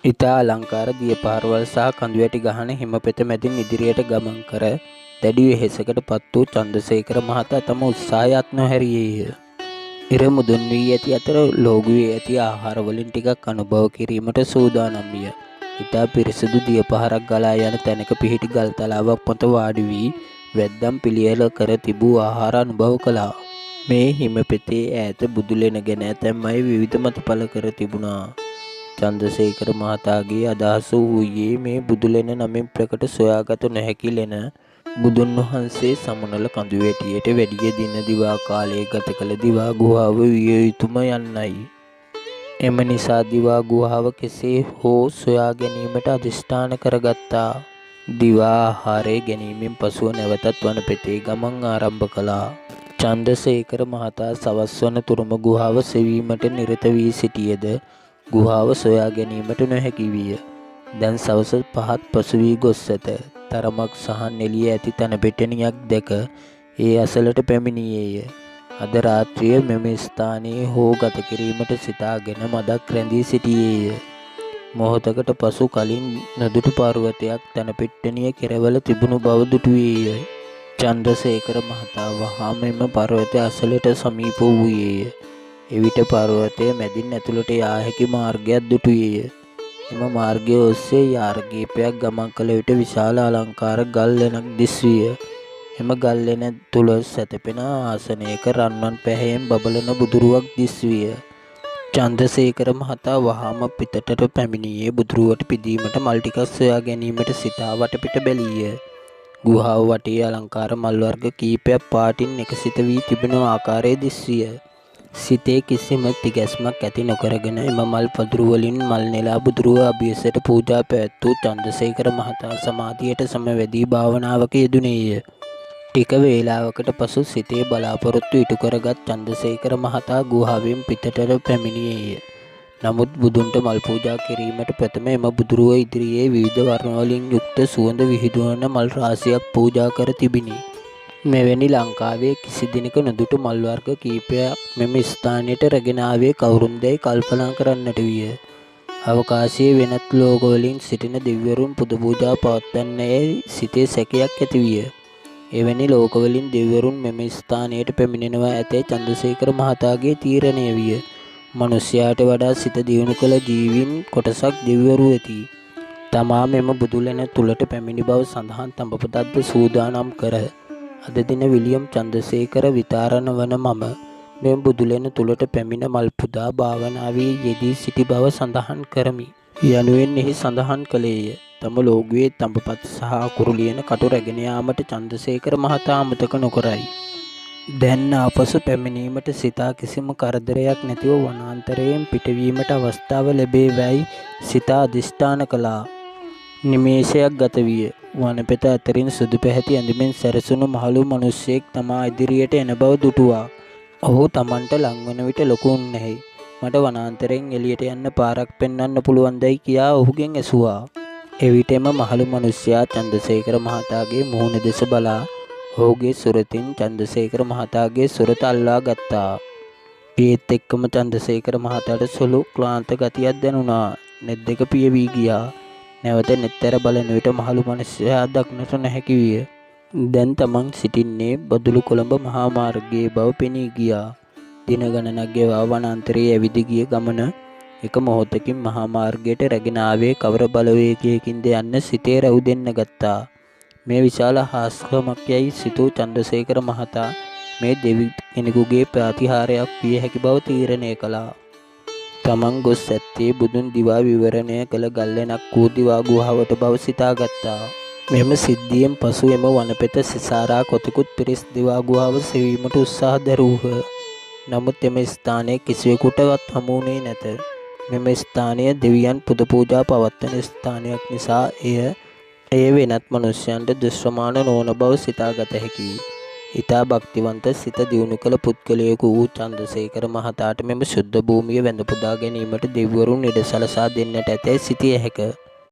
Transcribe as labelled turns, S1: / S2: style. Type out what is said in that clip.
S1: ඉතා අලංකාර දිය පාරවල් සහ කඳුවැටි ගහන හිමපෙත මැදින් ඉදිරියට ගමන් කර දැඩි වෙහෙසකට පත් වූ චන්ද්‍රසේකර මහතා තම උත්සාහයත් නොහැරියේය. ඉර මුදුන් වී ඇති අතර ලෝගු වී ඇති ආහාර වලින් ටිකක් අනුභව කිරීමට සූදානම් විය. ඉතා පිරිසිදු දිය පහරක් ගලා යන තැනක පිහිටි ගල් තලාවක් මත වාඩි වී වැද්දම් පිළියෙල කර තිබූ ආහාර අනුභව කළා. මේ හිමපෙතේ ඈත බුදුලෙන ගැන ඇතැම් අය විවිධ මත පළ කර තිබුණා. චන්ද්‍රසේකර මහතාගේ අදහස වූයේ මේ බුදුලෙන නමින් ප්‍රකට සොයාගත නොහැකි ලෙන බුදුන් වහන්සේ සමනල කඳුවැටියට වැඩිය දින දිවා කාලයේ ගත කළ දිවා ගුහාව විය යුතුම යන්නයි. එම නිසා දිවා ගුහාව කෙසේ හෝ සොයා ගැනීමට අධිෂ්ඨාන කරගත්තා. දිවා ආහාරය ගැනීමෙන් පසුව නැවතත් වනපෙතේ ගමන් ආරම්භ කළා. චන්ද්‍රසේකර මහතා සවස් වන තුරුම ගුහාව සෙවීමට නිරත වී සිටියද ගුහාව සොයා ගැනීමට නොහැකි විය. දැන් සවස 5ත් පසු වී ගොස් ඇත. තරමක් සහන් එළිය ඇති තන පෙට්ටනියක් දැක ඒ අසලට පැමිණියේය. අද රාත්‍රිය මෙම ස්ථානයේ හෝ ගත කිරීමට සිතාගෙන මදක් රැඳී සිටියේය. මොහොතකට පසු කලින් නොදුටු පර්වතයක් තන පෙට්ටනිය කෙරවල තිබුණු බව දුටුවේය. චන්ද්‍රසේකර මහතා වහාම මෙම පර්වතය අසලට සමීප වූයේය. එවිට පර්වතය මැදින් ඇතුළට යා හැකි මාර්ගයක් දුටුවේය. එම මාර්ගය ඔස්සේ යාර්ගීපයක් ගමන් කළ විට විශාල අලංකාර ගල් ලෙනක් දිස්විය. එම ගල් ලෙන තුල සැතපෙන ආසනයක රන්වන් පැහැයෙන් බබලන බුදුරුවක් දිස්විය. චන්ද්‍රසේකර මහතා වහාම පිටතට පැමිණියේ බුදුරුවට පිදීමට මල් ටිකක් සොයා ගැනීමට සිතා වටපිට බැලීය. ගුහාව වටේ අලංකාර මල් වර්ග කීපයක් පාටින් එකසිත වී තිබෙන ආකාරය දිස්විය. සිතේ කිසිම තිගැස්මක් ඇති නොකරගෙන එම මල් පදුරු වලින් මල් නෙලා බුදුරුව අභියසට පූජා පැවැත්වූ චන්ද්‍රසේකර මහතා සමාධියට සමවැදී භාවනාවක යෙදුණේය. ටික වේලාවකට පසු සිතේ බලාපොරොත්තු ඉටු කරගත් චන්ද්‍රසේකර මහතා ගුහාවෙන් පිටතට පැමිණියේය. නමුත් බුදුන්ට මල් පූජා කිරීමට ප්‍රථම එම බුදුරුව ඉදිරියේ විවිධ වර්ණ වලින් යුක්ත සුවඳ විහිදුවන මල් රාශියක් පූජා කර තිබිණි. මෙවැනි ලංකාවේ කිසි දිනක නොදුටු මල් වර්ග කීපයක් මෙම ස්ථානයට රැගෙන ආවේ කවුරුන්දැයි කල්පනා කරන්නට විය. අවකාශයේ වෙනත් ලෝකවලින් සිටින දෙවිවරුන් පුද පූජා පවත්වන්නේයි සිතේ සැකයක් ඇති විය. එවැනි ලෝකවලින් දෙවිවරුන් මෙම ස්ථානයට පැමිණෙනවා ඇතැයි චන්ද්‍රසේකර මහතාගේ තීරණය විය. මිනිසයාට වඩා සිත දියුණු කළ ජීවීන් කොටසක් දෙවිවරු ඇති. තමා මෙම බුදුලෙන තුලට පැමිණි බව සඳහන් තඹපතක්ද සූදානම් කර අද දින විලියම් චන්ද්‍රසේකර විතාරණ වන මම මෙම බුදුලෙන තුලට පැමිණ මල් පුදා භාවනාවේ යෙදී සිටි බව සඳහන් කරමි. යනුවෙන් එහි සඳහන් කළේය. තම ලෝගුවේ තඹපත් සහ අකුරු ලියන කටු රැගෙන යාමට චන්ද්‍රසේකර මහතා අමතක නොකරයි. දැන් ආපසු පැමිණීමට සිතා කිසිම කරදරයක් නැතිව වනාන්තරයෙන් පිටවීමට අවස්ථාව ලැබේවැයි සිතා අධිෂ්ඨාන කළා. නිමේෂයක් ගත විය. වනපෙත අතරින් සුදු පැහැති ඇඳුමින් සැරසුණු මහලු මිනිසෙක් තමා ඉදිරියට එන බව දුටුවා. ඔහු තමන්ට ලංවන විට ලොකු උන්නැහි. මට වනාන්තරයෙන් එළියට යන්න පාරක් පෙන්වන්න පුළුවන්දයි කියා ඔහුගෙන් ඇසුවා. එවිටම මහලු මිනිසයා චන්ද්‍රසේකර මහතාගේ මුහුණ දෙස බලා ඔහුගේ සුරතින් චන්ද්‍රසේකර මහතාගේ සුරත අල්ලා ගත්තා. ඒත් එක්කම චන්ද්‍රසේකර මහතාට සුළු ක්ලාන්ත ගතියක් දැනුණා. නෙත් දෙක පියවි ගියා. නැවත නෙත්තර බලන විට මහලු මිනිසයා දක්නට නොහැකි විය. දැන් තමන් සිටින්නේ බදුළු කොළඹ මහා මාර්ගයේ බව පෙනී ගියා. දින ගණනක් ගෙවා වනාන්තරයේ ඇවිද ගිය ගමන එක මොහොතකින් මහා මාර්ගයට රැගෙන ආවේ කවර බලවේගයකින්ද යන්න සිතේ රැව් දෙන්න ගත්තා. මේ විශාල හාස්කමක් යයි සිතූ චන්ද්‍රසේකර මහතා මේ දෙවි කෙනෙකුගේ ප්‍රතිහාරයක් විය හැකි බව තීරණය කළා. තමන් ගොස් ඇත්තේ බුදුන් දිවා විවරණය කළ ගල්ලෙනක් වූ දිවා ගුහාවට බව සිතාගත්තා. මෙම සිද්ධියෙන් පසු එම වනපෙත සිසාරා කොතෙකුත් පිරිස් දිවා ගුහාව සෙවීමට උත්සාහ දැරූහ. නමුත් එම ස්ථානයේ කිසිවෙකුටවත් හමු වුණේ නැත. මෙම ස්ථානය දෙවියන් පුද පූජා පවත්වන ස්ථානයක් නිසා එය වෙනත් මනුෂ්‍යයන්ට දුෂ්ප්‍රමාණ නොවන බව සිතාගත හැකියි. ඉතා භක්තිවන්ත සිත දියුණු කළ පුද්ගලයෙකු වූ චන්ද්‍රසේකර මහතාට මෙම ශුද්ධ භූමිය වැඳ පුදා ගැනීමට දෙවිවරුන් ඉඩ සලසා දෙන්නට ඇතැයි සිතිය හැක.